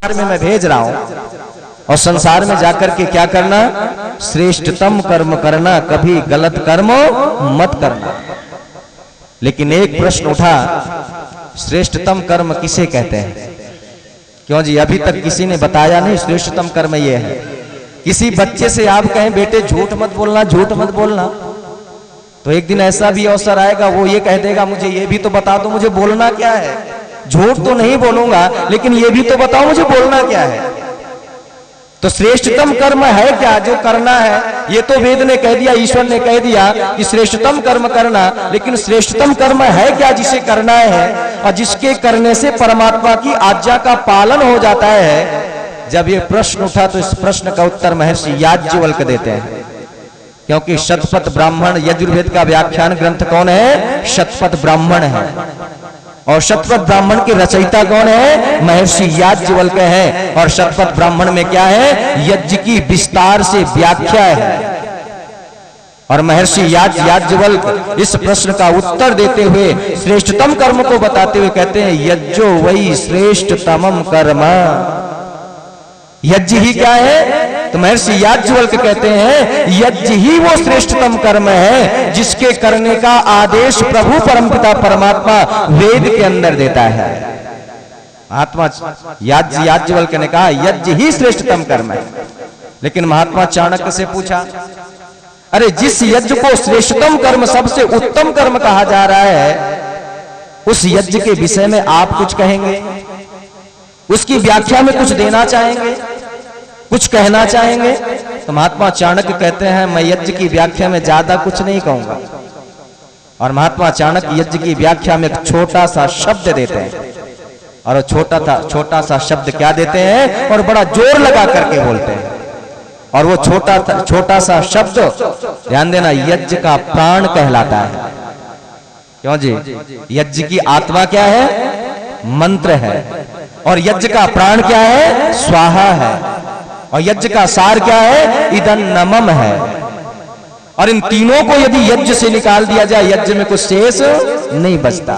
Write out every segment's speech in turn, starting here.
में मैं भेज रहा हूं और संसार में जाकर के क्या करना, श्रेष्ठतम कर्म करना, कभी गलत कर्म मत करना। लेकिन एक प्रश्न उठा, श्रेष्ठतम कर्म किसे कहते हैं? क्यों जी, अभी तक किसी ने बताया नहीं श्रेष्ठतम कर्म ये है। किसी बच्चे से आप कहें बेटे झूठ मत बोलना, झूठ मत बोलना, तो एक दिन ऐसा भी अवसर आएगा वो ये कह देगा मुझे ये भी तो बता दो मुझे बोलना क्या है। झूठ तो नहीं बोलूंगा लेकिन ये भी तो बताओ मुझे बोलना क्या है। तो श्रेष्ठतम कर्म है क्या जो करना है? ये तो वेद ने कह दिया, ईश्वर ने कह दिया कि श्रेष्ठतम कर्म करना, लेकिन श्रेष्ठतम कर्म है क्या जिसे करना है और जिसके करने से परमात्मा की आज्ञा का पालन हो जाता है? जब ये प्रश्न उठा तो इस प्रश्न का उत्तर महर्षि याज्ञवल्क्य देते हैं, क्योंकि शतपथ ब्राह्मण यजुर्वेद का व्याख्यान ग्रंथ कौन है? शतपथ ब्राह्मण है। और शतपथ ब्राह्मण के रचयिता कौन है? महर्षि याज्ञवल्क्य है। और शतपथ ब्राह्मण में क्या है? यज्ञ की विस्तार से व्याख्या है। और महर्षि याज्ञवल्क्य इस प्रश्न का उत्तर देते हुए श्रेष्ठतम कर्म को बताते हुए कहते हैं यज्ञो वही श्रेष्ठतमम कर्म। यज्ञ ही क्या है? तो महर्षि याज्ञवल्क्य कहते हैं यज्ञ ही वो श्रेष्ठतम कर्म है जिसके करने का आदेश प्रभु परमपिता परमात्मा वेद के अंदर देता है। महात्मा याज्ञवल्क्य ने कहा यज्ञ ही श्रेष्ठतम कर्म है। लेकिन महात्मा चाणक्य से पूछा, अरे जिस यज्ञ को श्रेष्ठतम कर्म, सबसे उत्तम कर्म कहा जा रहा है, उस यज्ञ के विषय में आप कुछ कहेंगे? उसकी व्याख्या में कुछ देना चाहेंगे, कुछ कहना चाहेंगे? तो महात्मा चाणक्य कहते हैं मैं यज्ञ की व्याख्या में ज्यादा कुछ नहीं कहूंगा। और महात्मा चाणक्य यज्ञ की व्याख्या में एक छोटा सा शब्द देते हैं। और छोटा सा शब्द क्या देते हैं? और बड़ा जोर लगा करके बोलते हैं। और वो छोटा सा शब्द, ध्यान देना, यज्ञ का प्राण कहलाता है। क्यों जी? यज्ञ की आत्मा क्या है? मंत्र है। और यज्ञ का प्राण क्या है? स्वाहा है। और यज्ञ का सार क्या है? इदन्नमम है। और इन तीनों को यदि यज्ञ से निकाल दिया जाए यज्ञ में कुछ शेष नहीं बचता।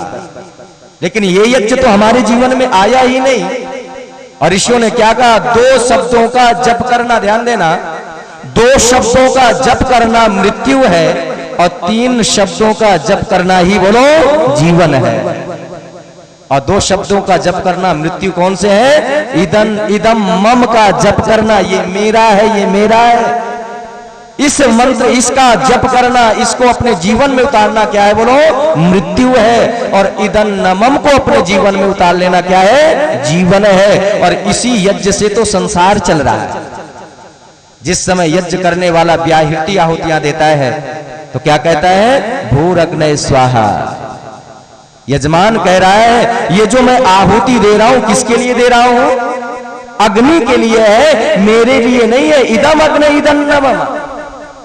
लेकिन ये यज्ञ तो हमारे जीवन में आया ही नहीं। और ऋषियों ने क्या कहा? 2 शब्दों का जप करना, ध्यान देना, 2 शब्दों का जप करना मृत्यु है और 3 शब्दों का जप करना ही बोलो जीवन है। और 2 शब्दों का जप करना मृत्यु कौन से है? इदम मम का जप करना, ये मेरा है, ये मेरा है। इस मंत्र, इसका जप करना, इसको अपने जीवन में उतारना क्या है बोलो? मृत्यु है। और इदन्नमम को अपने जीवन में उतार लेना क्या है? जीवन है। और इसी यज्ञ से तो संसार चल रहा है। जिस समय यज्ञ करने वाला व्याहृति आहुतियां देता है तो क्या कहता है? भूरग्नय स्वाहा। यजमान कह रहा है ये जो मैं आहुति दे रहा हूं किसके लिए दे रहा हूं? अग्नि के लिए है, मेरे लिए नहीं है। इदम अग्नि इदन्नमम,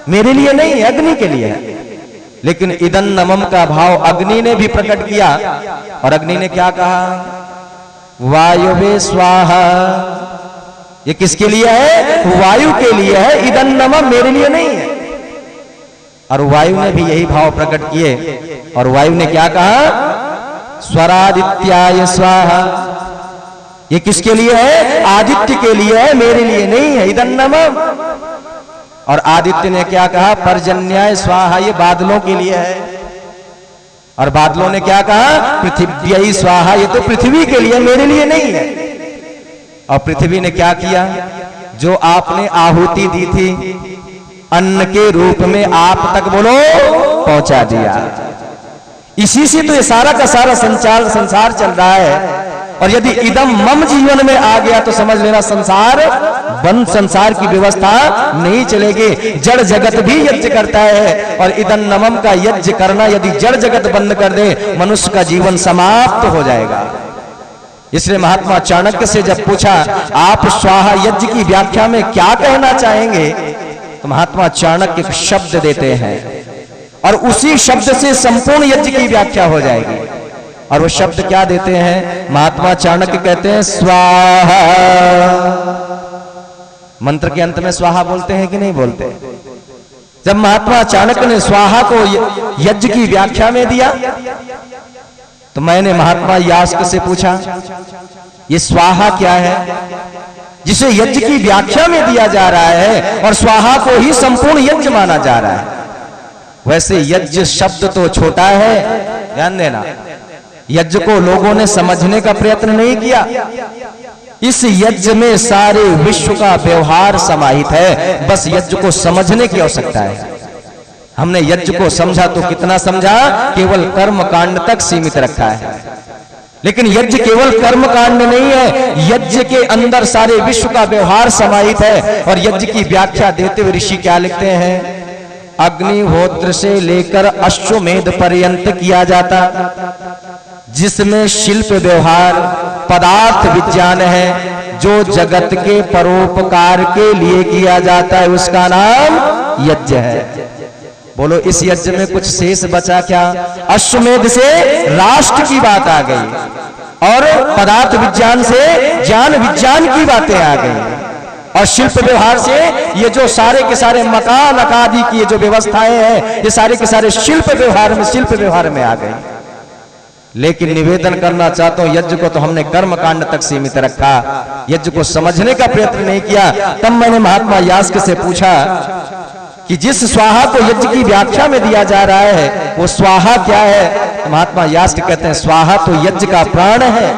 मेरे लिए नहीं है, अग्नि के लिए है। लेकिन इदन्नमम का भाव अग्नि ने भी प्रकट किया। और अग्नि ने क्या कहा? वायुवे स्वाहा। ये किसके लिए है? वायु के लिए है। इदन्नमम मेरे लिए नहीं है। और वायु ने भी यही भाव प्रकट किए। और वायु ने क्या कहा? स्वरादित्याय स्वाहा। ये किसके लिए है? आदित्य के लिए है, मेरे लिए नहीं है। इदन्नमम। और आदित्य ने क्या कहा? पर्जन्याय स्वाहा। ये बादलों के लिए है। और बादलों ने क्या कहा? पृथिव्यै स्वाहा। ये तो पृथ्वी के लिए, मेरे लिए नहीं है। और पृथ्वी ने क्या किया? जो आपने आहुति दी थी अन्न के रूप में आप तक बोलो पहुंचा दिया। इसी से तो ये सारा का सारा संसार चल रहा है। और यदि इदम मम जीवन में आ गया तो समझ लेना संसार की व्यवस्था नहीं चलेगी। जड़ जगत भी यज्ञ करता है। और इदन्नमम का यज्ञ करना यदि जड़ जगत बंद कर दे मनुष्य का जीवन समाप्त हो जाएगा। इसलिए महात्मा चाणक्य से जब पूछा आप स्वाहा यज्ञ की व्याख्या में क्या कहना चाहेंगे, तो महात्मा चाणक्य एक शब्द देते हैं और उसी शब्द से संपूर्ण यज्ञ की व्याख्या हो जाएगी। और वो शब्द क्या देते हैं? महात्मा चाणक्य कहते हैं स्वाहा। मंत्र के अंत में स्वाहा बोलते हैं कि नहीं बोलते? जब महात्मा चाणक्य ने स्वाहा को यज्ञ की व्याख्या में दिया तो मैंने महात्मा यास्क से पूछा ये स्वाहा क्या है? जिसे यज्ञ की व्याख्या में दिया जा रहा है और स्वाहा को ही संपूर्ण यज्ञ माना जा रहा है। वैसे यज्ञ शब्द तो छोटा है, ध्यान देना, यज्ञ को लोगों ने समझने का प्रयत्न नहीं किया। इस यज्ञ में सारे विश्व का व्यवहार समाहित है, बस यज्ञ को समझने की आवश्यकता है। हमने यज्ञ को समझा तो कितना समझा, केवल कर्म कांड तक सीमित रखा है। लेकिन यज्ञ केवल कर्म कांड नहीं है, यज्ञ के अंदर सारे विश्व का व्यवहार समाहित है। और यज्ञ की व्याख्या देते हुए ऋषि क्या लिखते हैं, अग्निहोत्र से लेकर अश्वमेध पर्यंत किया जाता, जिसमें शिल्प व्यवहार पदार्थ विज्ञान है, जो जगत के परोपकार के लिए किया जाता है, उसका नाम यज्ञ है। बोलो, इस यज्ञ में कुछ शेष बचा क्या? अश्वमेध से राष्ट्र की बात आ गई और पदार्थ विज्ञान से ज्ञान विज्ञान की बातें आ गई और शिल्प व्यवहार से ये जो सारे के सारे मकान आदि की जो व्यवस्थाएं हैं, ये सारे के सारे शिल्प व्यवहार में आ गए। लेकिन निवेदन करना चाहता हूं, यज्ञ को तो हमने कर्म कांड तक सीमित रखा, यज्ञ को समझने का प्रयत्न नहीं किया। तब मैंने महात्मा यास्क से पूछा कि जिस स्वाहा को यज्ञ की व्याख्या में दिया जा रहा है वो स्वाहा क्या है? तो महात्मा यास्क कहते हैं, स्वाहा तो यज्ञ का प्राण है।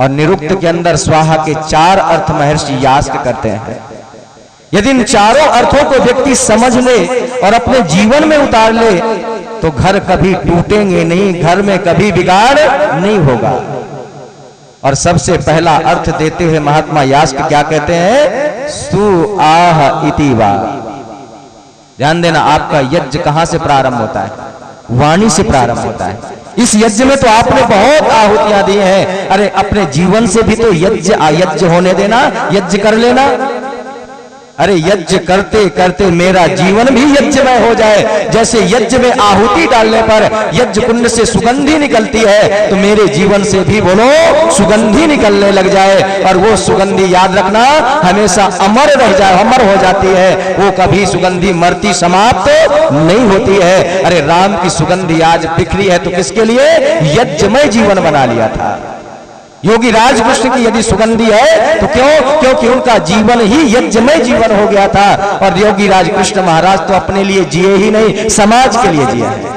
और निरुक्त के अंदर स्वाहा के 4 अर्थ महर्षि यास्क करते हैं। यदि इन चारों अर्थों को व्यक्ति समझ ले और अपने जीवन में उतार ले तो घर कभी टूटेंगे नहीं, घर में कभी बिगाड़ नहीं होगा। और सबसे पहला अर्थ देते हुए महात्मा यास्क क्या कहते हैं, सु आह इति वा। ध्यान देना, आपका यज्ञ कहां से प्रारंभ होता है? वाणी से प्रारंभ होता है। इस यज्ञ में तो आपने बहुत आहुतियां दी हैं, अरे अपने जीवन से भी तो यज्ञ होने देना, यज्ञ कर लेना। अरे यज्ञ करते करते मेरा जीवन भी यज्ञमय हो जाए। जैसे यज्ञ में आहुति डालने पर यज्ञ कुंड से सुगंधी निकलती है, तो मेरे जीवन से भी बोलो सुगंधी निकलने लग जाए। और वो सुगंधी याद रखना हमेशा अमर रह जाए, अमर हो जाती है। वो कभी सुगंधी मरती समाप्त नहीं होती है। अरे राम की सुगंधी आज बिखरी है तो किसके लिए? यज्ञमय जीवन बना लिया था। योगी राज कृष्ण की यदि सुगंधी है तो क्यों? क्योंकि उनका जीवन ही यज्ञमय जीवन हो गया था। और योगी राज कृष्ण महाराज तो अपने लिए जिए ही नहीं, समाज के लिए जिए हैं।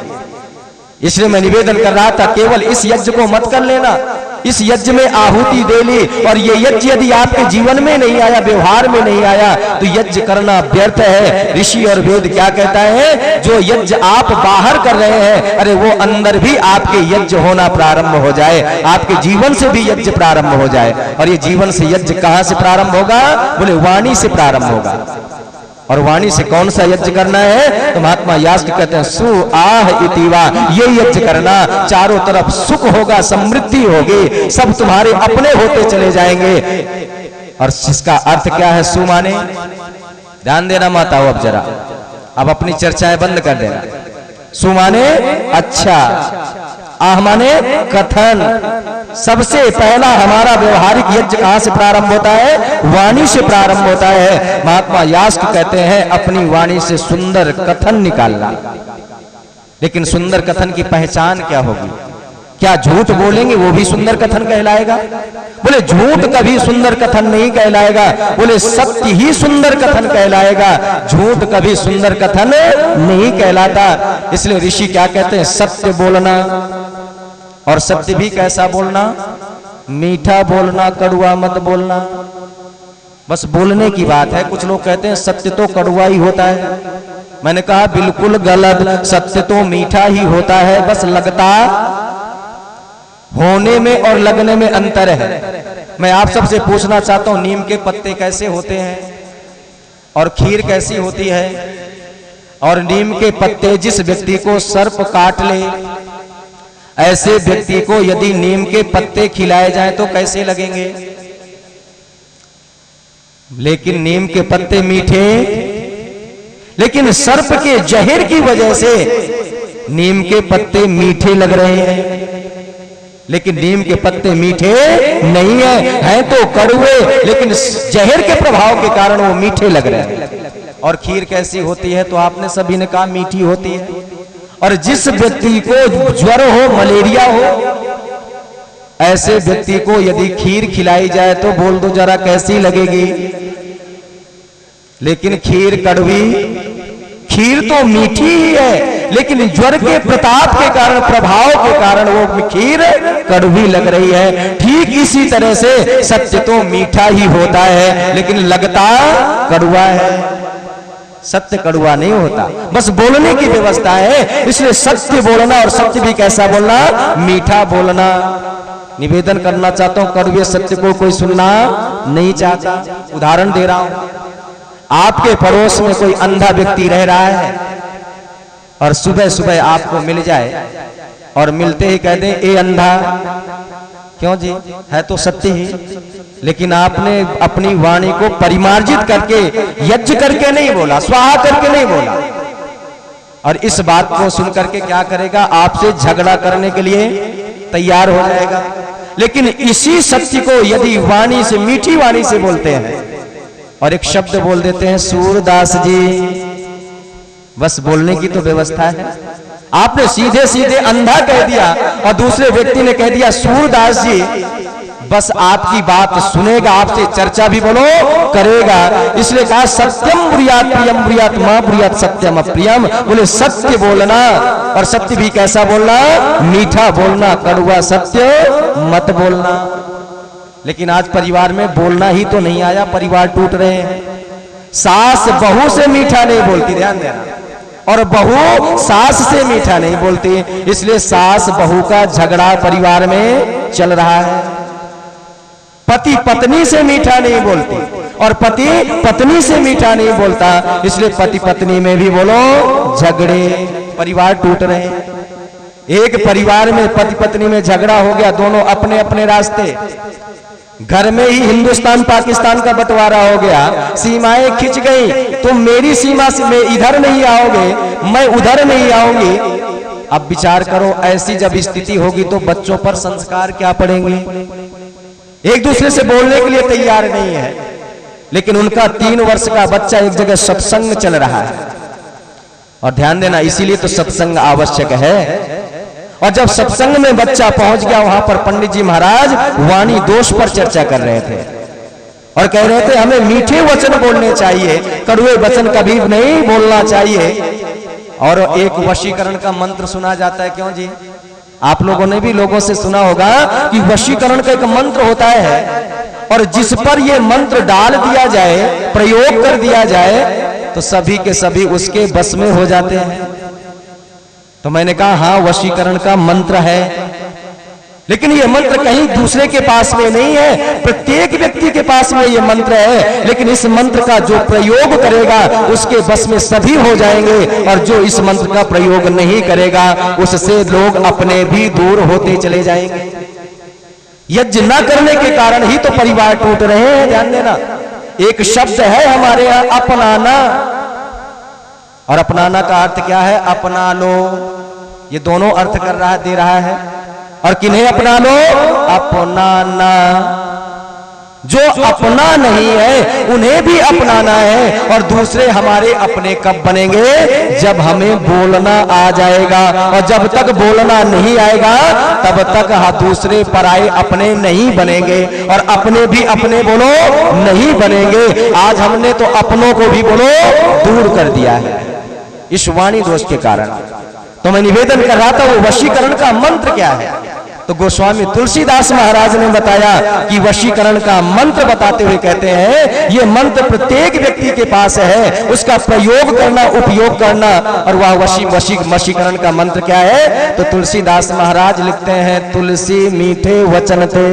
इसलिए मैं निवेदन कर रहा था, केवल इस यज्ञ को मत कर लेना, इस यज्ञ में आहुति दे ली और ये यज्ञ यदि आपके जीवन में नहीं आया, व्यवहार में नहीं आया, तो यज्ञ करना व्यर्थ है। ऋषि और वेद क्या कहता है, जो यज्ञ आप बाहर कर रहे हैं, अरे वो अंदर भी आपके यज्ञ होना प्रारंभ हो जाए, आपके जीवन से भी यज्ञ प्रारंभ हो जाए। और ये जीवन से यज्ञ कहां से प्रारंभ होगा? बोले वाणी से प्रारंभ होगा। और वाणी से कौन सा यज्ञ करना है? तो महात्मा यास्क कहते हैं, सु आह इति वा। ये यज्ञ करना, चारों तरफ सुख होगा, समृद्धि होगी, सब तुम्हारे अपने होते चले जाएंगे। और इसका अर्थ क्या है? सु माने, ध्यान देना माताओं, अब जरा अब अपनी चर्चाएं बंद कर देना। सु माने अच्छा, आह माने कथन। सबसे पहला हमारा व्यवहारिक यज्ञ कहां से प्रारंभ होता है? वाणी से प्रारंभ होता है। महात्मा यास्क कहते हैं, अपनी वाणी से सुंदर कथन निकालना। लेकिन सुंदर कथन की पहचान क्या होगी? क्या झूठ बोलेंगे वो भी सुंदर कथन कहलाएगा? बोले झूठ कभी सुंदर कथन नहीं कहलाएगा, बोले सत्य ही सुंदर कथन कहलाएगा, झूठ कभी सुंदर कथन नहीं कहलाता। इसलिए ऋषि क्या कहते हैं, सत्य बोलना। और सत्य भी कैसा बोलना? मीठा बोलना, कड़वा मत बोलना। बस बोलने की बात है। कुछ लोग कहते हैं सत्य तो कड़वा ही होता है। मैंने कहा बिल्कुल गलत, सत्य तो मीठा ही होता है, बस लगता होने में और लगने में अंतर है। मैं आप सबसे पूछना चाहता हूं, नीम के पत्ते कैसे होते हैं और खीर कैसी होती है? और नीम के पत्ते जिस व्यक्ति को सर्प काट ले, ऐसे व्यक्ति को यदि नीम के पत्ते खिलाए जाएं तो कैसे लगेंगे? लेकिन नीम के पत्ते मीठे, लेकिन सर्प के जहर की वजह से नीम के पत्ते मीठे लग रहे हैं। लेकिन नीम के पत्ते मीठे नहीं हैं तो कड़वे, लेकिन जहर के प्रभाव के कारण वो मीठे लग रहे हैं। और खीर कैसी होती है? तो आपने सभी ने कहा मीठी होती है। और जिस व्यक्ति को ज्वर हो, मलेरिया हो, ऐसे व्यक्ति को यदि खीर खिलाई जाए तो बोल दो जरा कैसी लगेगी। लेकिन खीर कड़वी, खीर तो मीठी ही है, लेकिन ज्वर के प्रताप के कारण, प्रभाव के कारण वो खीर कड़वी लग रही है। ठीक इसी तरह से सत्य तो मीठा ही होता है, लेकिन लगता कड़वा है। सत्य कड़वा नहीं होता, बस बोलने की व्यवस्था है। इसलिए सत्य बोलना, और सत्य भी कैसा बोलना, मीठा बोलना। निवेदन करना चाहता हूं, कड़वे सत्य को कोई सुनना नहीं चाहता। उदाहरण दे रहा हूं, आपके पड़ोस में कोई अंधा व्यक्ति रह रहा है और सुबह सुबह आपको मिल जाए और मिलते ही कह दें ए अंधा, क्यों जी, है तो सत्य ही, लेकिन आपने अपनी वाणी को परिमार्जित करके, यज्ञ करके नहीं बोला, स्वाहा करके नहीं बोला, और इस बात को सुन करके क्या करेगा, आपसे झगड़ा करने के लिए तैयार हो जाएगा। लेकिन इसी सत्य को यदि वाणी से, मीठी वाणी से बोलते हैं और एक शब्द बोल देते हैं सूरदास जी, बस बोलने की तो व्यवस्था है। आपने सीधे सीधे अंधा कह दिया और दूसरे व्यक्ति ने कह दिया सूरदास जी, बस आपकी बात सुनेगा, आपसे चर्चा भी बोलो करेगा। इसलिए कहा सत्यम ब्रूयात प्रियम ब्रूयात मा ब्रूयात सत्यम अप्रियम। बोले सत्य बोलना, और सत्य भी कैसा बोलना, मीठा बोलना, कड़वा सत्य मत बोलना। लेकिन आज परिवार में बोलना ही तो नहीं आया, परिवार टूट रहे हैं। सास बहू से मीठा नहीं बोलती, ध्यान देना, और बहू सास से मीठा नहीं बोलती। इसलिए सास बहू का झगड़ा परिवार में चल रहा है। पति पत्नी से मीठा नहीं बोलती और पति पत्नी से मीठा नहीं बोलता, इसलिए पति पत्नी में भी बोलो झगड़े, परिवार टूट रहे हैं। एक परिवार में पति पत्नी में झगड़ा हो गया, दोनों अपने अपने रास्ते, घर में ही हिंदुस्तान पाकिस्तान का बंटवारा हो गया, सीमाएं खिंच गई, तुम मेरी सीमा से मैं इधर नहीं आओगे, मैं उधर नहीं आऊंगी। अब विचार करो, ऐसी जब स्थिति होगी तो बच्चों पर संस्कार क्या पड़ेंगे। एक दूसरे से बोलने के लिए तैयार नहीं है, लेकिन उनका 3 वर्ष का बच्चा एक जगह सत्संग चल रहा है। और ध्यान देना, इसीलिए तो सत्संग आवश्यक है। और जब सत्संग में बच्चा पहुंच गया, वहां पर पंडित जी महाराज वाणी दोष पर चर्चा कर रहे थे और कह रहे थे हमें मीठे वचन बोलने चाहिए, कड़वे वचन कभी नहीं बोलना चाहिए। और एक वशीकरण का मंत्र सुना जाता है, क्यों जी, आप लोगों ने भी लोगों से सुना होगा कि वशीकरण का एक मंत्र होता है, और जिस पर यह मंत्र डाल दिया जाए, प्रयोग कर दिया जाए, तो सभी के सभी उसके बस में हो जाते हैं। तो मैंने कहा हाँ, वशीकरण का मंत्र है, लेकिन ये मंत्र कहीं दूसरे के पास में नहीं है, प्रत्येक व्यक्ति के पास में ये मंत्र है। लेकिन इस मंत्र का जो प्रयोग करेगा उसके बस में सभी हो जाएंगे, और जो इस मंत्र का प्रयोग नहीं करेगा उससे लोग अपने भी दूर होते चले जाएंगे। यज्ञ न करने के कारण ही तो परिवार टूट रहे हैं। ध्यान देना, एक शब्द है हमारे यहाँ अपनाना, और अपनाना का अर्थ क्या है, अपना लो। ये दोनों अर्थ कर रहा है, दे रहा है। और किन्हें अपना लो, अपनाना। जो अपना नहीं है उन्हें भी अपनाना है, और दूसरे हमारे अपने कब बनेंगे, जब हमें बोलना आ जाएगा। और जब तक बोलना नहीं आएगा तब तक दूसरे पराए अपने नहीं बनेंगे, और अपने भी अपने बोलो नहीं बनेंगे। आज हमने तो अपनों को भी बोलो दूर कर दिया है इस वाणी दोष के कारण। तो मैं निवेदन कर रहा था वो वशीकरण का मंत्र क्या है। तो गोस्वामी तुलसीदास महाराज ने बताया कि वशीकरण का मंत्र बताते हुए कहते हैं ये मंत्र प्रत्येक व्यक्ति के पास है, उसका प्रयोग करना, उपयोग करना। और वह वशीकरण का मंत्र क्या है, तो तुलसीदास महाराज लिखते हैं तुलसी मीठे वचन थे।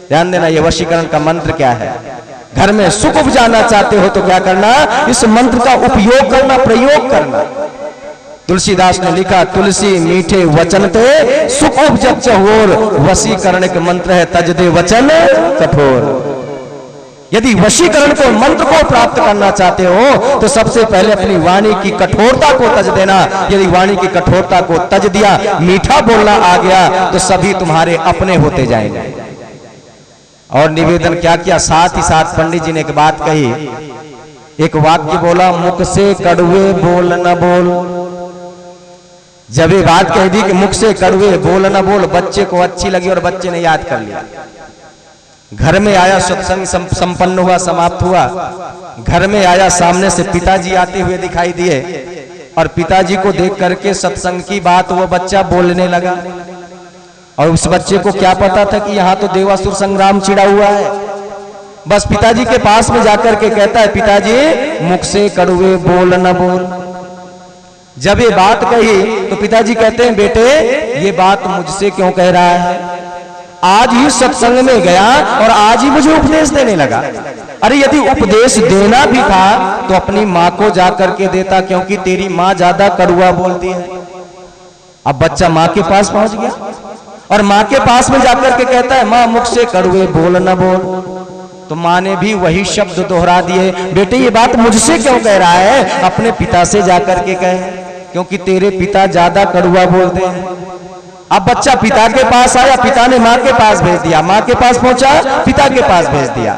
ध्यान देना, ये वशीकरण का मंत्र क्या है। घर में सुख उपजाना चाहते हो तो क्या करना, इस मंत्र का उपयोग करना, प्रयोग करना। तुलसीदास ने लिखा तुलसी मीठे वचन ते सुख उपजत चहोर, वशीकरण के मंत्र है तज दे वचन कठोर। यदि वशीकरण को मंत्र को प्राप्त करना चाहते हो तो सबसे पहले अपनी वाणी की कठोरता को तज देना। यदि वाणी की कठोरता को तज दिया, मीठा बोलना आ गया, तो सभी तुम्हारे अपने होते जाएंगे। और निवेदन क्या किया, साथ ही साथ पंडित जी ने एक बात कही, एक वाक्य बोला, मुख से कड़वे बोल न बोल। जब ये बात कह दी कि मुख से कड़वे बोल न बोल, बच्चे को अच्छी लगी और बच्चे ने याद कर लिया। घर में आया, सत्संग संपन्न हुआ, समाप्त हुआ। घर में आया, सामने से पिताजी आते हुए दिखाई दिए और पिताजी को देख करके सत्संग की बात वो बच्चा बोलने लगा। और उस बच्चे को क्या पता था कि यहाँ तो देवासुर संग्राम छिड़ा हुआ है। बस पिताजी के पास में जाकर के कहता है, पिताजी मुख से कड़वे बोल न बोल। जब ये बात कही तो पिताजी कहते हैं, बेटे ये बात मुझसे क्यों कह रहा है? आज ही सत्संग में गया और आज ही मुझे उपदेश देने लगा। अरे यदि उपदेश देना भी था तो अपनी माँ को जाकर के देता, क्योंकि तेरी माँ ज्यादा कड़वा बोलती है। अब बच्चा माँ के पास पहुंच गया और माँ के पास में जाकर के कहता है, माँ मुख से कड़वे बोल न बोल। तो माँ ने भी वही शब्द दोहरा दिए, बेटे ये बात मुझसे क्यों कह रहा है? अपने पिता से जाकर के कहे, क्योंकि तेरे पिता ज्यादा कड़वा बोलते हैं। अब बच्चा पिता के पास आया, पिता ने माँ के पास भेज दिया, माँ के पास पहुंचा, पिता के पास भेज दिया।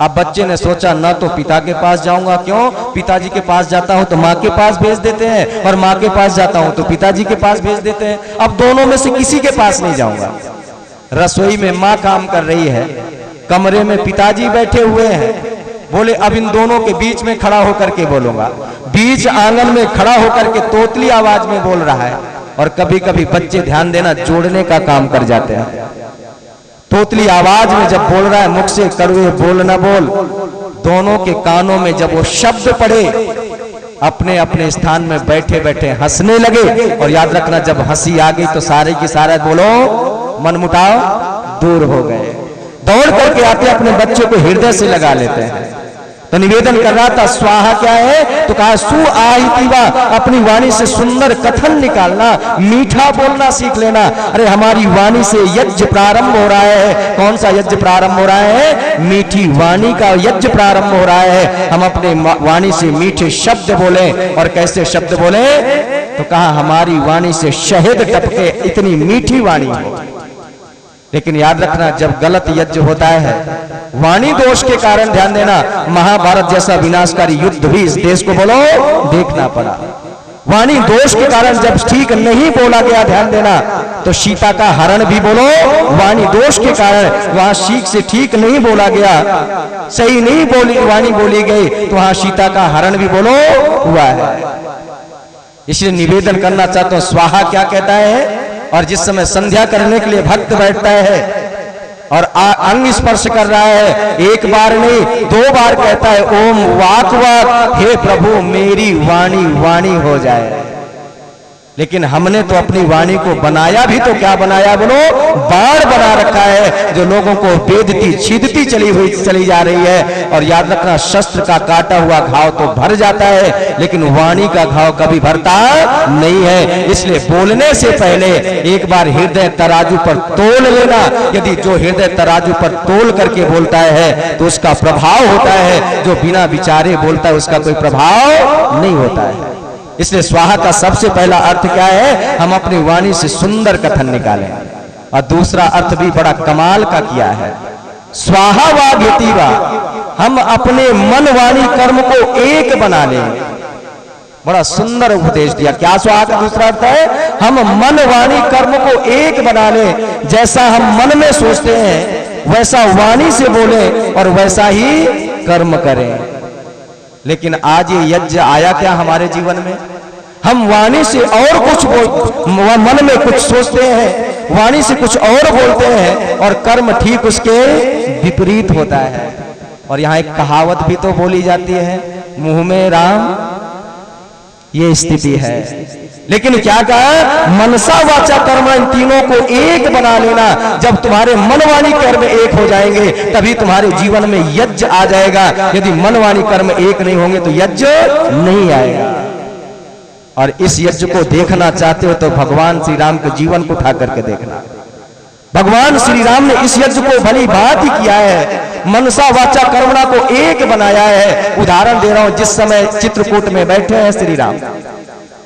अब बच्चे ने सोचा, ना तो पिता के पास जाऊंगा, क्यों? पिताजी के पास जाता हूं तो माँ के पास भेज देते हैं, और माँ के पास जाता हूं तो पिताजी के पास भेज देते हैं। अब दोनों में से किसी के पास नहीं जाऊंगा। रसोई में माँ काम कर रही है, कमरे में पिताजी बैठे हुए हैं। बोले अब इन दोनों के बीच में खड़ा होकर के बोलूंगा। बीच आंगन में खड़ा होकर के तोतली आवाज में बोल रहा है। और कभी कभी बच्चे ध्यान देना, जोड़ने का काम कर जाते हैं। तोतली आवाज में जब बोल रहा है, मुख से कड़वे बोल न बोल, दोनों के कानों में जब वो शब्द पड़े, अपने अपने स्थान में बैठे बैठे हंसने लगे। और याद रखना, जब हंसी आ गई तो सारे की सारे बोलो मनमुटाव दूर हो गए। दौड़ करके आते अपने बच्चे को हृदय से लगा लेते हैं। तो निवेदन कर रहा था, स्वाहा क्या है? तो कहा सु आहितिवा, अपनी वाणी से सुंदर कथन निकालना, मीठा बोलना सीख लेना। अरे हमारी वाणी से यज्ञ प्रारंभ हो रहा है। कौन सा यज्ञ प्रारंभ हो रहा है? मीठी वाणी का यज्ञ प्रारंभ हो रहा है। हम अपने वाणी से मीठे शब्द बोले। और कैसे शब्द बोले? तो कहा हमारी वाणी से शहद टपके, इतनी मीठी वाणी हो। लेकिन याद रखना, जब गलत यज्ञ होता है, वाणी दोष के कारण, ध्यान देना, महाभारत जैसा विनाशकारी युद्ध भी इस देश को बोलो देखना पड़ा। वाणी दोष के कारण जब ठीक नहीं बोला गया, ध्यान देना, तो सीता का हरण भी बोलो वाणी दोष के कारण। वहां सीख से ठीक नहीं बोला गया, सही नहीं बोली वाणी बोली गई, तो वहां सीता का हरण भी बोलो हुआ है। इसलिए निवेदन करना चाहता हूं, स्वाहा क्या कहता है? और जिस समय संध्या करने के लिए भक्त बैठता है और अंग स्पर्श कर रहा है, एक बार नहीं 2 बार कहता है, ओम वाक वाक, हे प्रभु मेरी वाणी वाणी हो जाए। लेकिन हमने तो अपनी वाणी को बनाया भी तो क्या बनाया बोलो? बाढ़ बना रखा है, जो लोगों को बेदती छीदती चली जा रही है। और याद रखना, शस्त्र का काटा हुआ घाव तो भर जाता है, लेकिन वाणी का घाव कभी भरता नहीं है। इसलिए बोलने से पहले एक बार हृदय तराजू पर तोल लेना। यदि जो हृदय तराजू पर तोल करके बोलता है तो उसका प्रभाव होता है, जो बिना विचारे बोलता है उसका कोई प्रभाव नहीं होता है। इसलिए स्वाहा का सबसे पहला अर्थ क्या है? हम अपनी वाणी से सुंदर कथन निकालें। और दूसरा अर्थ भी बड़ा कमाल का किया है, स्वाहा वाग्यतिवा, हम अपने मन वाणी कर्म को एक बना लें। बड़ा सुंदर उपदेश दिया। क्या स्वाहा का दूसरा अर्थ है? हम मन वाणी कर्म को एक बना लें। जैसा हम मन में सोचते हैं वैसा वाणी से बोले और वैसा ही कर्म करें। लेकिन आज ये यज्ञ आया क्या हमारे जीवन में? हम वाणी से और कुछ मन में कुछ सोचते हैं, वाणी से कुछ और बोलते हैं, और कर्म ठीक उसके विपरीत होता है। और यहाँ एक कहावत भी तो बोली जाती है, मुंह में राम, ये स्थिति है। लेकिन क्या कहा? मनसा वाचा कर्म, इन तीनों को एक बना लेना। जब तुम्हारे मनवाणी कर्म एक हो जाएंगे तभी तुम्हारे जीवन में यज्ञ आ जाएगा। यदि मनवाणी कर्म एक नहीं होंगे तो यज्ञ नहीं आएगा। और इस यज्ञ को देखना चाहते हो तो भगवान श्री राम के जीवन को उठा करके देखना। भगवान श्री राम ने इस यज्ञ को भली बात ही किया है, मनसा वाचा कर्मणा को एक बनाया है। उदाहरण दे रहा हूं, जिस समय चित्रकूट में बैठे हैं श्री राम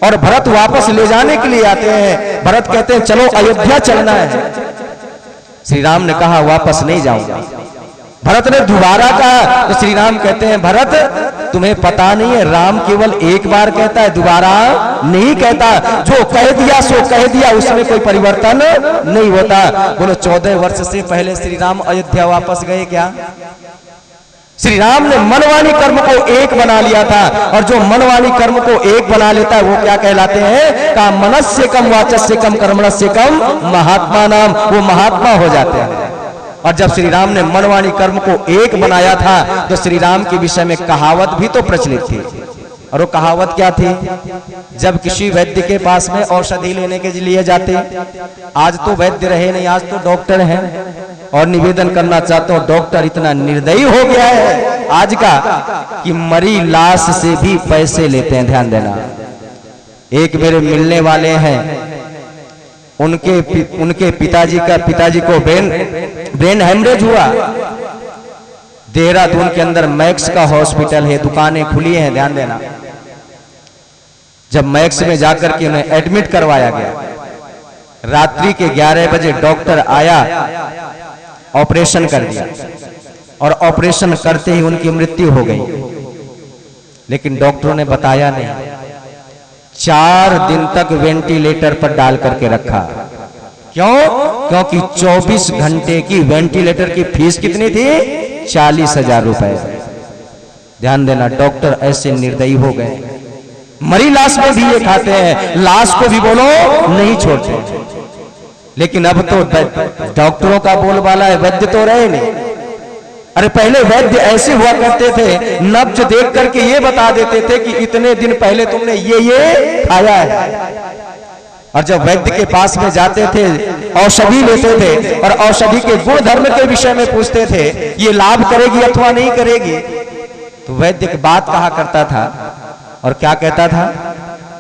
और भरत वापस ले जाने के लिए आते हैं, भरत कहते हैं चलो अयोध्या चलना है। श्री राम ने कहा वापस नहीं जाऊंगा। भरत ने दोबारा कहा तो श्री राम कहते हैं भरत तुम्हें पता नहीं है, राम केवल एक बार कहता है, दोबारा नहीं कहता। जो कह दिया सो कह दिया, उसमें कोई परिवर्तन नहीं होता। बोलो 14 वर्ष से पहले श्री राम अयोध्या वापस गए क्या? श्री राम ने मनवाणी कर्म को एक बना लिया था, और जो मनवाणी कर्म को एक बना लेता है वो क्या कहलाते हैं? का मनस्य कम वाचस्य कम कर्मणस्य कम महात्मा नाम, वो महात्मा हो जाते हैं। और जब श्री राम ने मनवाणी कर्म को एक बनाया था तो श्री राम के विषय में कहावत भी तो प्रचलित थी। और वो कहावत क्या थी? जब किसी वैद्य के पास में औषधि लेने के लिए जाते, आज तो वैद्य रहे नहीं, आज तो डॉक्टर हैं, और निवेदन करना चाहता हूं डॉक्टर इतना निर्दयी हो गया है आज का कि मरी लाश से भी पैसे लेते हैं। ध्यान देना, एक मेरे मिलने वाले हैं, उनके पिताजी को ब्रेन हेमरेज हुआ। देहरादून के अंदर मैक्स का हॉस्पिटल है, दुकानें खुली हैं। ध्यान देना, जब मैक्स में जाकर के उन्हें एडमिट करवाया गया, रात्रि के 11 बजे डॉक्टर आया, ऑपरेशन कर दिया, और ऑपरेशन करते ही उनकी मृत्यु हो गई। लेकिन डॉक्टरों ने बताया नहीं, 4 दिन तक वेंटिलेटर पर डाल करके रखा। क्यों? क्योंकि 24 घंटे की वेंटिलेटर की फीस कितनी थी? 40,000 रुपए। ध्यान देना, डॉक्टर ऐसे निर्दयी हो गए, मरी लाश में भी ये खाते हैं, लाश को भी बोलो नहीं छोड़ते। लेकिन अब तो डॉक्टरों का बोलबाला है, वैद्य तो रहे नहीं। अरे पहले वैद्य ऐसे हुआ करते थे, नब्ज देख करके ये बता देते थे कि इतने दिन पहले तुमने ये खाया है। और जब वैद्य के पास में जाते थे, औषधि लेते थे, और औषधि के गुण धर्म के विषय में पूछते थे, ये लाभ करेगी अथवा नहीं करेगी, तो वैद्य की बात कहा करता था, और क्या कहता था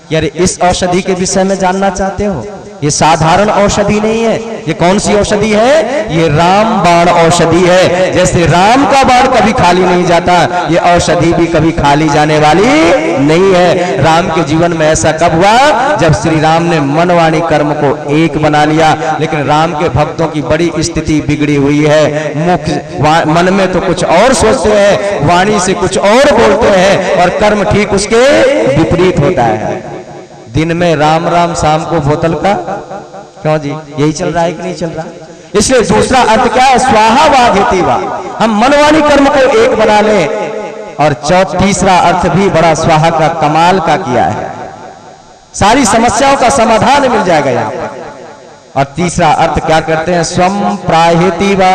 कि अरे इस औषधि के विषय में जानना चाहते हो? ये साधारण औषधि नहीं है। ये कौन सी औषधि है? ये राम बाण औषधि है। जैसे राम का बाण कभी खाली नहीं जाता, ये औषधि भी कभी खाली जाने वाली नहीं है। राम के जीवन में ऐसा कब हुआ? जब श्री राम ने मनवाणी कर्म को एक बना लिया। लेकिन राम के भक्तों की बड़ी स्थिति बिगड़ी हुई है, मुख मन में तो कुछ और सोचते हैं, वाणी से कुछ और बोलते हैं, और कर्म ठीक उसके विपरीत होता है। दिन में राम राम, शाम को बोतल का। क्यों जी, यही चल रहा है कि नहीं चल रहा? इसलिए दूसरा अर्थ क्या है? स्वाहा वाधेति वा, हम मनवाणी कर्म को एक बना लें। और तीसरा अर्थ भी बड़ा स्वाहा का कमाल का किया है, सारी समस्याओं का समाधान मिल जाएगा यहाँ पर। और तीसरा अर्थ क्या करते हैं? स्वम प्राहेति वा।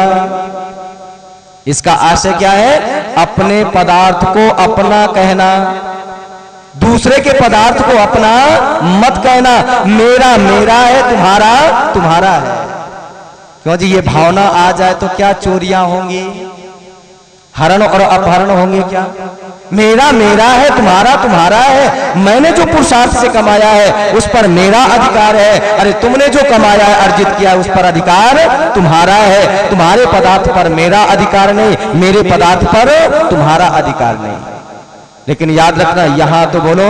इसका आशय क्या है? अपने पदार्थ को अपना कहना, दूसरे के पदार्थ को अपना मत कहना। मेरा मेरा है, तुम्हारा तुम्हारा है। क्यों जी, ये भावना आ जाए तो क्या चोरियां होंगी, हरण और अपहरण होंगे क्या? मेरा मेरा है, तुम्हारा तुम्हारा है। मैंने जो पुरुषार्थ से कमाया है उस पर मेरा अधिकार है। अरे तुमने जो कमाया है, अर्जित किया है, उस पर अधिकार तुम्हारा है। तुम्हारे पदार्थ पर मेरा अधिकार नहीं, मेरे पदार्थ पर तुम्हारा अधिकार नहीं। लेकिन याद रखना, यहां तो बोलो,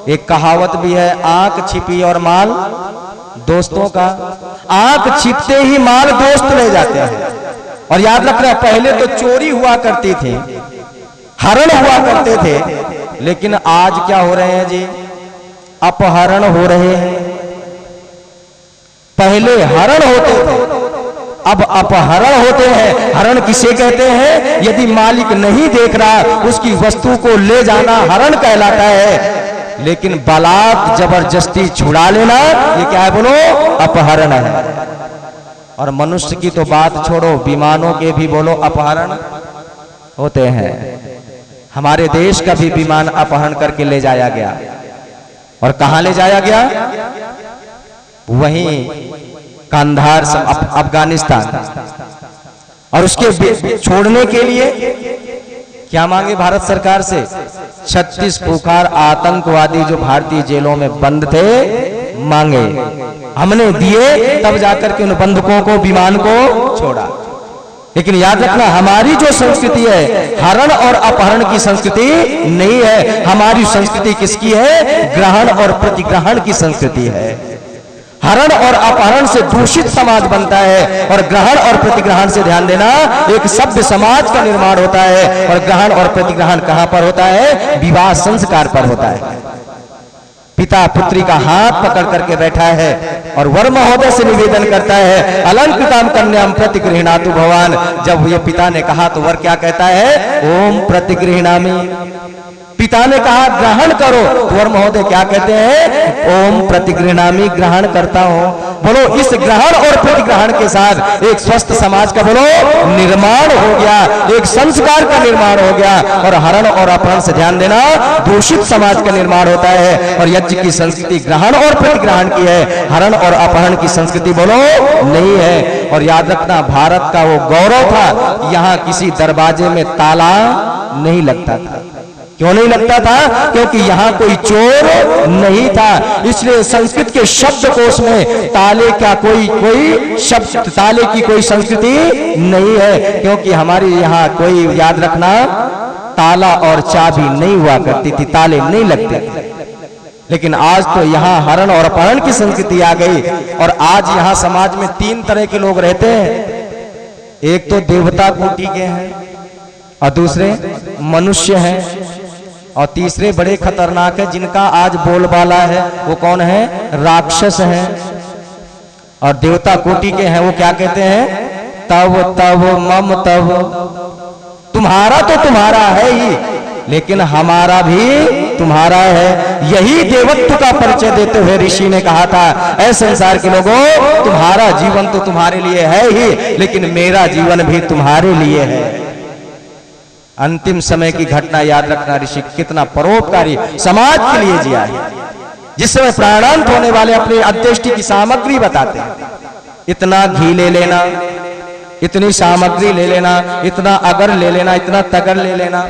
एक कहावत भी है, आंख छिपी और माल दोस्तों का। आंख छिपते ही माल दोस्त ले जाते हैं। और याद रखना, पहले तो चोरी हुआ करती थी, हरण हुआ करते थे, लेकिन आज क्या हो रहे हैं जी? अपहरण हो रहे हैं। पहले हरण होते थे, अब अपहरण होते हैं। हरण किसे कहते हैं? यदि मालिक नहीं देख रहा, उसकी वस्तु को ले जाना हरण कहलाता है। लेकिन बलात् जबरदस्ती छुड़ा लेना, ये क्या है बोलो? अपहरण है। और मनुष्य की तो बात छोड़ो, विमानों के भी बोलो अपहरण होते हैं। हमारे देश का भी विमान अपहरण करके ले जाया गया। और कहां ले जाया गया? वहीं कंधार, अफगानिस्तान। और उसके छोड़ने के लिए क्या मांगे भारत सरकार से? 36 खूंखार आतंकवादी जो भारतीय जेलों में बंद थे, मांगे। हमने दिए, तब जाकर के उन बंधकों को, विमान को छोड़ा। लेकिन याद रखना, हमारी जो संस्कृति है, हरण और अपहरण की संस्कृति नहीं है। हमारी संस्कृति किसकी है? ग्रहण और प्रतिग्रहण की संस्कृति है। हरण और अपहरण से दूषित समाज बनता है, और ग्रहण और प्रतिग्रहण से ध्यान देना एक सभ्य समाज का निर्माण होता है। और ग्रहण और प्रतिग्रहण कहां पर होता है? विवाह संस्कार पर होता है। पिता पुत्री का हाथ पकड़ करके बैठा है और वर महोदय से निवेदन करता है, अलंकृताम कन्याम प्रतिगृह्णातु भगवान। जब ये पिता ने कहा तो वर क्या कहता है? ओम प्रतिगृह्णामि। पिता ने कहा ग्रहण करो, तो वर महोदय क्या कहते हैं? ओम प्रतिगृह्णामि, ग्रहण करता हूं। बोलो, इस ग्रहण और प्रतिग्रहण के साथ एक स्वस्थ समाज का बोलो निर्माण हो गया, एक संस्कार का निर्माण हो गया। और हरण और अपहरण से ध्यान देना दूषित समाज का निर्माण होता है। और यज्ञ की संस्कृति ग्रहण और प्रतिग्रहण की है, हरण और अपहरण की संस्कृति बोलो नहीं है। और याद रखना, भारत का वो गौरव था, यहाँ किसी दरवाजे में ताला नहीं लगता था। क्यों नहीं लगता था? क्योंकि यहाँ कोई चोर नहीं था। इसलिए संस्कृत के शब्दकोश में ताले का कोई शब्द, ताले की कोई संस्कृति नहीं है। क्योंकि हमारे यहाँ कोई, याद रखना, ताला और चाबी नहीं हुआ करती थी, ताले नहीं लगते थे। लेकिन आज तो यहाँ हरण और अपहरण की संस्कृति आ गई। और आज यहाँ समाज में 3 तरह के लोग रहते हैं। एक तो देवता कोटि के हैं, और दूसरे मनुष्य हैं, और तीसरे बड़े खतरनाक है जिनका आज बोलबाला है, वो कौन है? राक्षस हैं। और देवता कोटि के हैं, वो क्या कहते हैं? तव तव मम तव। तुम्हारा तो तुम्हारा है ही, लेकिन हमारा भी तुम्हारा है। यही देवत्व का परिचय देते हुए ऋषि ने कहा था, ऐ संसार के लोगों, तुम्हारा जीवन तो तुम्हारे लिए है ही, लेकिन मेरा जीवन भी तुम्हारे लिए है। अंतिम समय की घटना याद रखना, ऋषि कितना परोपकारी समाज के लिए जिया है। जिस समय प्राणांत होने वाले अपने अंत्येष्टि की सामग्री बताते हैं, इतना घी ले लेना, इतनी सामग्री ले लेना, इतना अगर ले लेना, इतना तगर ले लेना,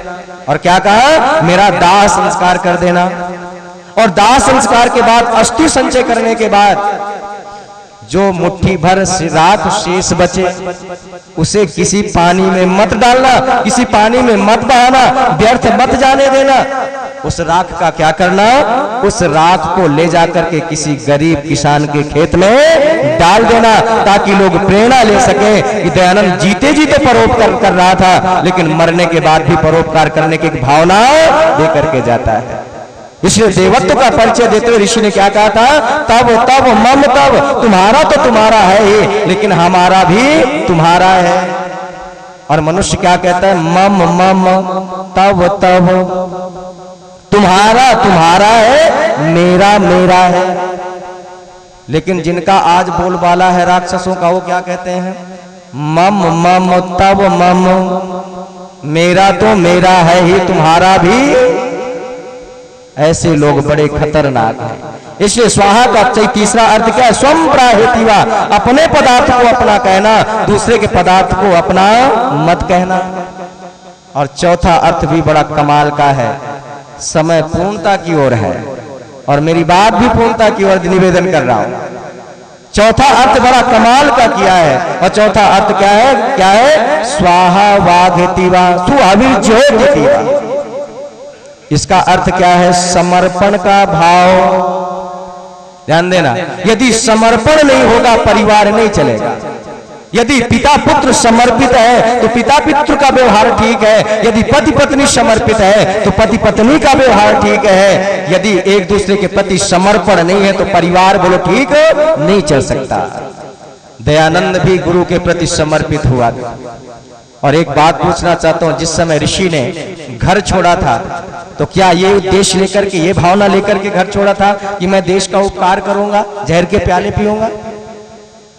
और क्या कहा? मेरा दाह संस्कार कर देना। और दाह संस्कार के बाद अस्थि संचय करने के बाद जो मुट्ठी भर राख शेष बचे, उसे किसी पानी में मत डालना, किसी पानी में मत बहाना, व्यर्थ मत जाने देना। उस राख का क्या करना? उस राख को ले जाकर के किसी गरीब किसान के खेत में डाल देना, ताकि लोग प्रेरणा ले सके कि दयानंद जीते जी तो परोपकार कर रहा था, लेकिन मरने के बाद भी परोपकार करने की भावना दे करके जाता है। इसलिए देवत्व का परिचय देते हुए ऋषि ने क्या कहा था? तब तब मम तब, तुम्हारा तो तुम्हारा है ही, लेकिन हमारा भी तुम्हारा है। और मनुष्य क्या कहता है? मम मम तब तब, तुम्हारा तुम्हारा है, मेरा मेरा है। लेकिन जिनका आज बोलबाला है राक्षसों का, वो क्या कहते हैं? मम मम तब मम, मेरा तो मेरा है ही, तुम्हारा भी। ऐसे लोग बड़े खतरनाक हैं। इसलिए स्वाहा का तीसरा अर्थ क्या है? स्वम प्राहेतिवा, अपने पदार्थ को अपना कहना, दूसरे के पदार्थ को अपना मत कहना। और चौथा अर्थ भी बड़ा कमाल का है, समय पूर्णता की ओर है, और मेरी बात भी पूर्णता की ओर निवेदन कर रहा हूं। चौथा अर्थ बड़ा कमाल का किया है, और चौथा अर्थ क्या है? क्या है? स्वाहा वाघेतिवा सुअभिज्योतिवा। इसका अर्थ क्या है? समर्पण का भाव। ध्यान देना, यदि समर्पण नहीं होगा परिवार नहीं चलेगा। यदि पिता पुत्र समर्पित है तो पिता पुत्र का व्यवहार ठीक है, यदि पति पत्नी समर्पित है तो पति पत्नी का व्यवहार ठीक है। यदि एक दूसरे के प्रति समर्पण नहीं है तो परिवार बोलो ठीक नहीं चल सकता। दयानंद भी गुरु के प्रति समर्पित हुआ। और एक बात पूछना चाहता हूं, जिस समय ऋषि ने घर छोड़ा था तो क्या ये उद्देश्य लेकर के, ये भावना लेकर के घर छोड़ा था कि मैं देश का उपकार करूंगा, जहर के प्याले पीऊंगा?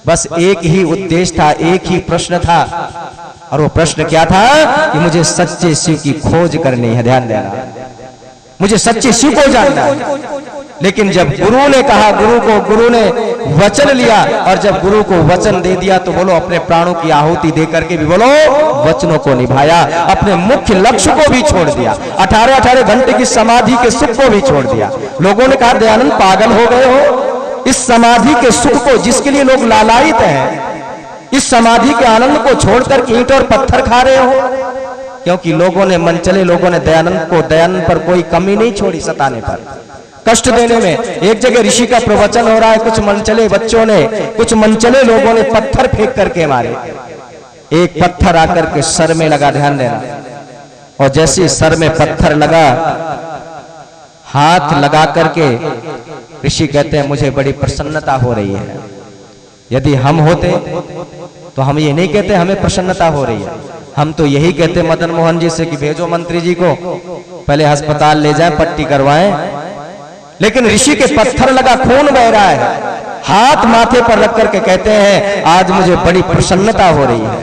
बस एक ही उद्देश्य था, एक ही प्रश्न था, और वो प्रश्न क्या था? कि मुझे सच्चे शिव की खोज करनी है। ध्यान देना, मुझे सच्चे शिव को जानना है। लेकिन जब गुरु ने कहा, गुरु ने वचन लिया, और जब गुरु को वचन दे दिया तो बोलो अपने प्राणों की आहुति दे करके भी बोलो वचनों को निभाया, अपने मुख्य लक्ष्य को भी छोड़ दिया, 18-18 घंटे की समाधि के सुख को भी छोड़ दिया। लोगों ने कहा दयानंद पागल हो गए हो, इस समाधि के सुख को जिसके लिए लोग लालायित हैं, इस समाधि के आनंद को छोड़कर ईंट और पत्थर खा रहे हो। क्योंकि लोगों ने, मनचले लोगों ने दयानंद पर कोई कमी नहीं छोड़ी, सताने पर कष्ट देने में। एक जगह ऋषि का प्रवचन हो रहा है, कुछ मनचले बच्चों ने, कुछ मनचले लोगों ने पत्थर फेंक करके मारे। एक पत्थर आकर के सर में लगा, ध्यान देना, और जैसे सर में पत्थर लगा, हाथ लगा करके ऋषि कहते हैं मुझे बड़ी प्रसन्नता हो रही है। यदि हम होते तो हम ये नहीं कहते हमें प्रसन्नता हो रही है, हम तो यही कहते मदन मोहन जी से कि भेजो मंत्री जी को, पहले अस्पताल ले जाएं, पट्टी करवाएं। लेकिन ऋषि के पत्थर लगा, खून बह रहा है, हाथ माथे पर रख करके कहते हैं आज मुझे बड़ी प्रसन्नता हो रही है।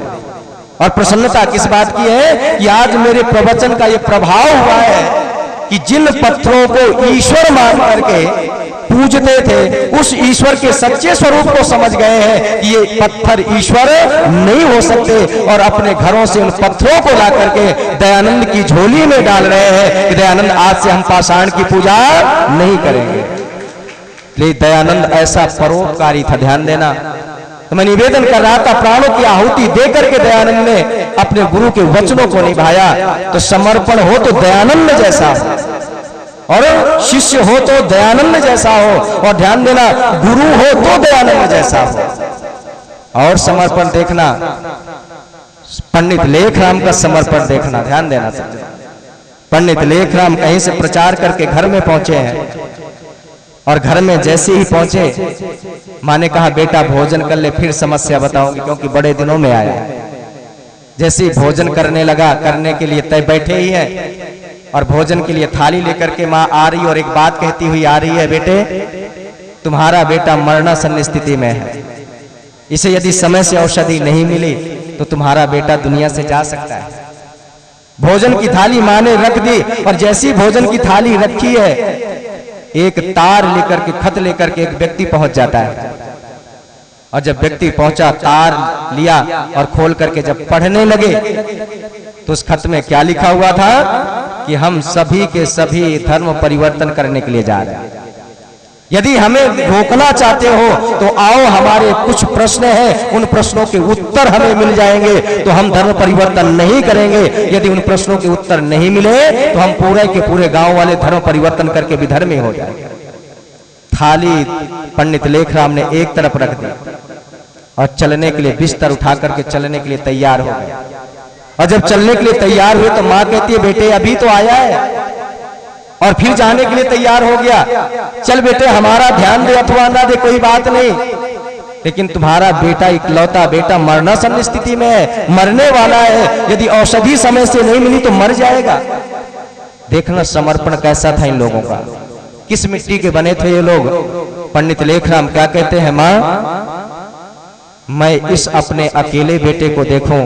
और प्रसन्नता किस बात की है कि आज मेरे प्रवचन का ये प्रभाव हुआ है कि जिन पत्थरों को ईश्वर मान करके पूजते थे, उस ईश्वर के सच्चे स्वरूप को समझ गए हैं कि ये पत्थर ईश्वर नहीं हो सकते, और अपने घरों से उन पत्थरों को ला करके दयानंद की झोली में डाल रहे हैं कि दयानंद आज से हम पाषाण की पूजा नहीं करेंगे। लेकिन दयानंद ऐसा परोपकारी था, ध्यान देना। तो मैं निवेदन कर रहा था, प्राणों की आहुति दे करके दयानंद ने अपने गुरु के वचनों को निभाया। तो समर्पण हो तो दयानंद जैसा हो, और शिष्य हो तो दयानंद जैसा हो, और ध्यान देना गुरु हो तो दयानंद जैसा हो। और समर्पण देखना, पंडित लेखराम का समर्पण देखना, ध्यान देना। पंडित लेखराम कहीं से प्रचार करके घर में पहुंचे हैं, और घर में जैसे ही पहुंचे माँ ने कहा बेटा भोजन कर ले, फिर समस्या बताऊंगी, क्योंकि बड़े दिनों में आया। जैसे ही भोजन करने लगा, करने के लिए तय बैठे ही है, और भोजन के लिए थाली लेकर के माँ आ रही और एक बात कहती हुई आ रही है, बेटे तुम्हारा बेटा मरणासन्न स्थिति में है, इसे यदि समय से औषधि नहीं मिली तो तुम्हारा बेटा दुनिया से जा सकता है। भोजन की थाली माँ ने रख दी, और जैसी भोजन की थाली रखी है, एक तार लेकर के, खत लेकर के एक व्यक्ति पहुंच जाता है। और जब व्यक्ति पहुंचा, तार लिया और खोल करके जब पढ़ने लगे तो उस खत में क्या लिखा हुआ था कि हम सभी के सभी धर्म परिवर्तन करने के लिए जा रहे हैं। यदि हमें रोकना चाहते हो तो आओ, हमारे कुछ प्रश्न हैं, उन प्रश्नों के उत्तर हमें मिल जाएंगे तो हम धर्म परिवर्तन नहीं करेंगे। यदि उन प्रश्नों के उत्तर नहीं मिले तो हम पूरे के पूरे गांव वाले धर्म परिवर्तन करके विधर्मी हो जाएंगे। थाली पंडित लेखराम ने एक तरफ रख दी और चलने के लिए बिस्तर उठा करके चलने के लिए तैयार हो गए। और जब चलने के लिए तैयार हुए तो माँ कहती है बेटे अभी तो आया है, और फिर जाने के लिए तैयार हो गया। चल बेटे हमारा ध्यान दे अथवा ना दे कोई बात नहीं, लेकिन तुम्हारा बेटा इकलौता बेटा मरणासन्न स्थिति में है, मरने वाला है, यदि औषधि समय से नहीं मिली तो मर जाएगा। देखना समर्पण कैसा था इन लोगों का, किस मिट्टी के बने थे ये लोग। पंडित लेखराम क्या कहते हैं, माँ मैं इस अपने अकेले बेटे को देखूं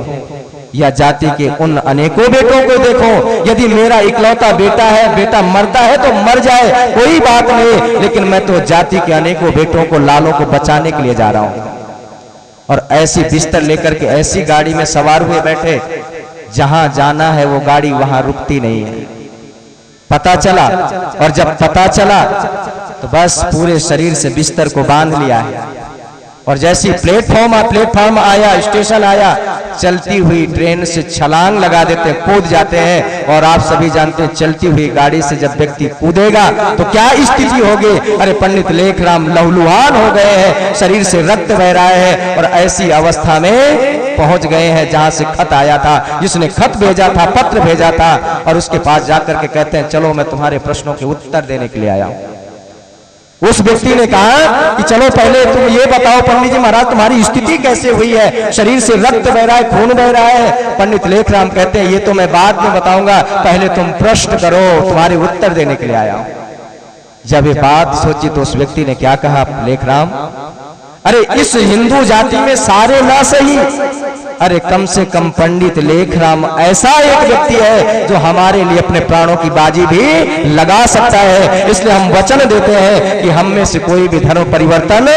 या जाति के उन अनेकों बेटों को देखो, यदि मेरा इकलौता बेटा है, बेटा मरता है तो मर जाए कोई बात नहीं, लेकिन मैं तो जाति के अनेकों बेटों को, लालों को बचाने के लिए जा रहा हूं। और ऐसी बिस्तर लेकर के ऐसी गाड़ी में सवार हुए बैठे, जहां जाना है वो गाड़ी वहां रुकती नहीं है। पता चला, और जब पता चला तो बस पूरे शरीर से बिस्तर को बांध लिया है। और जैसी प्लेटफॉर्म आया, स्टेशन आया, चलती हुई ट्रेन से छलांग लगा देते हैं, कूद जाते हैं। और आप सभी जानते हैं चलती हुई गाड़ी से जब व्यक्ति कूदेगा तो क्या स्थिति होगी। अरे पंडित लेखराम लहूलुहान हो गए हैं, शरीर से रक्त बह रहा है, और ऐसी अवस्था में पहुंच गए हैं जहां से खत आया था, जिसने खत भेजा था, पत्र भेजा था। और उसके पास जाकर के कहते हैं चलो मैं तुम्हारे प्रश्नों के उत्तर देने के लिए आया हूं। उस व्यक्ति ने कहा कि चलो पहले तुम ये बताओ पंडित जी महाराज तुम्हारी स्थिति कैसे हुई है, शरीर से रक्त बह रहा है, खून बह रहा है। पंडित लेखराम कहते हैं ये तो मैं बाद में बताऊंगा, पहले तुम प्रश्न करो, तुम्हारे उत्तर देने के लिए आया हूं। जब ये बात सोची तो उस व्यक्ति ने क्या कहा, लेखराम अरे इस हिंदू जाति में सारे ना सही, अरे कम से कम पंडित लेखराम ऐसा एक व्यक्ति है जो हमारे लिए अपने प्राणों की बाजी भी लगा सकता है। इसलिए हम वचन देते हैं कि हम में से कोई भी धर्म परिवर्तन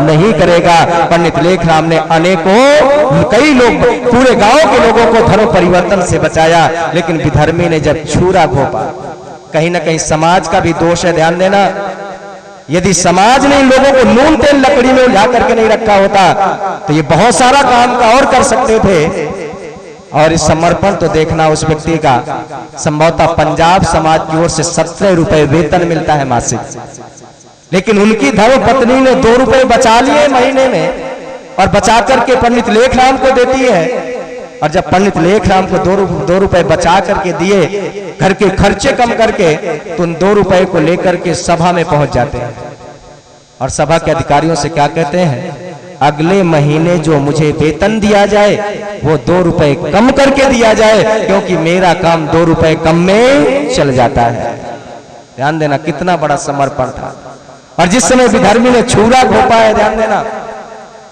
नहीं करेगा। पंडित लेखराम ने अनेकों कई लोग, पूरे गांव के लोगों को धर्म परिवर्तन से बचाया। लेकिन विधर्मी ने जब छुरा घोंपा, कहीं ना कहीं समाज का भी दोष है, ध्यान देना। यदि समाज ने इन लोगों को नून तेल लकड़ी में उलझा करके नहीं रखा होता तो ये बहुत सारा काम का और कर सकते थे। और इस समर्पण तो देखना उस व्यक्ति का संभवतः पंजाब समाज की ओर से 17 रुपए वेतन मिलता है मासिक, लेकिन उनकी धर्म पत्नी ने 2 रुपए बचा लिए महीने में और बचा करके पंडित लेखराम को देती है। और जब पंडित लेखराम को 2 रुपए बचा करके दिए घर के खर्चे कम करके, तो उन 2 रुपए को लेकर के सभा में पहुंच जाते हैं और सभा के अधिकारियों से क्या कहते हैं, अगले महीने जो मुझे वेतन दिया जाए वो 2 रुपए कम करके दिया जाए, क्योंकि मेरा काम 2 रुपए कम में चल जाता है। ध्यान देना कितना बड़ा समर्पण था। और जिस समय विधर्मी ने छुरा घोपा है, ध्यान देना,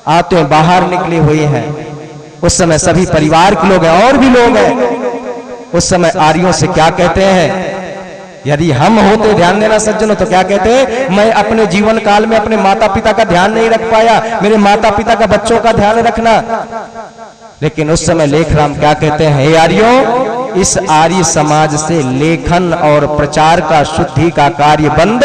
आते बाहर निकली हुई हैं, उस समय सभी परिवार के लोग हैं और भी लोग हैं। उस समय आर्यों से क्या कहते हैं, यदि हम होते, ध्यान देना सज्जनों, तो क्या कहते हैं, मैं अपने जीवन काल में अपने माता पिता का ध्यान नहीं रख पाया, मेरे माता पिता का बच्चों का ध्यान रखना। लेकिन उस समय लेखराम क्या कहते हैं, हे आर्यों, इस आर्य समाज से लेखन और प्रचार का शुद्धि का कार्य बंद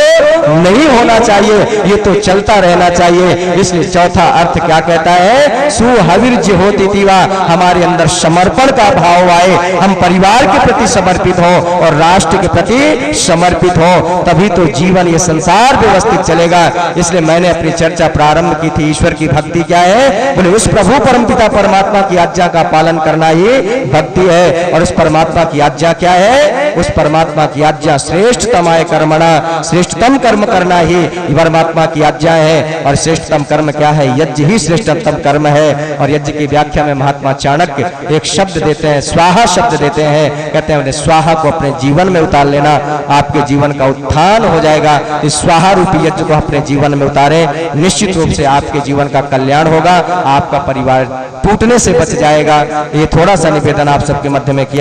नहीं होना चाहिए, ये तो चलता रहना चाहिए। इसलिए चौथा अर्थ क्या कहता है, सुहविर्ज होती तीवा, हमारे अंदर समर्पण का भाव आए, हम परिवार के प्रति समर्पित हो और राष्ट्र के प्रति समर्पित हो, तभी तो जीवन ये संसार व्यवस्थित चलेगा। इसलिए मैंने अपनी चर्चा प्रारंभ की थी, ईश्वर की भक्ति क्या है, बोले उस प्रभु परमपिता परमात्मा की आज्ञा का पालन करना ही भक्ति है। और उस परमात्मा की आज्ञा क्या है, उस परमात्मा की आज्ञा श्रेष्ठतमाय कर्मणा, श्रेष्ठतम कर्म करना ही परमात्मा की आज्ञा है। और श्रेष्ठतम कर्म क्या है, यज्ञ ही श्रेष्ठतम कर्म है। और यज्ञ की व्याख्या में महात्मा चाणक्य एक शब्द देते हैं, स्वाहा शब्द देते हैं, कहते हैं स्वाहा को अपने जीवन में उतार लेना, आपके जीवन का उत्थान हो जाएगा। इस स्वाहा रूपी यज्ञ को अपने जीवन में उतारें, निश्चित रूप से आपके जीवन का कल्याण होगा, आपका परिवार टूटने से बच जाएगा। ये थोड़ा सा निवेदन आप सबके मध्य में किया।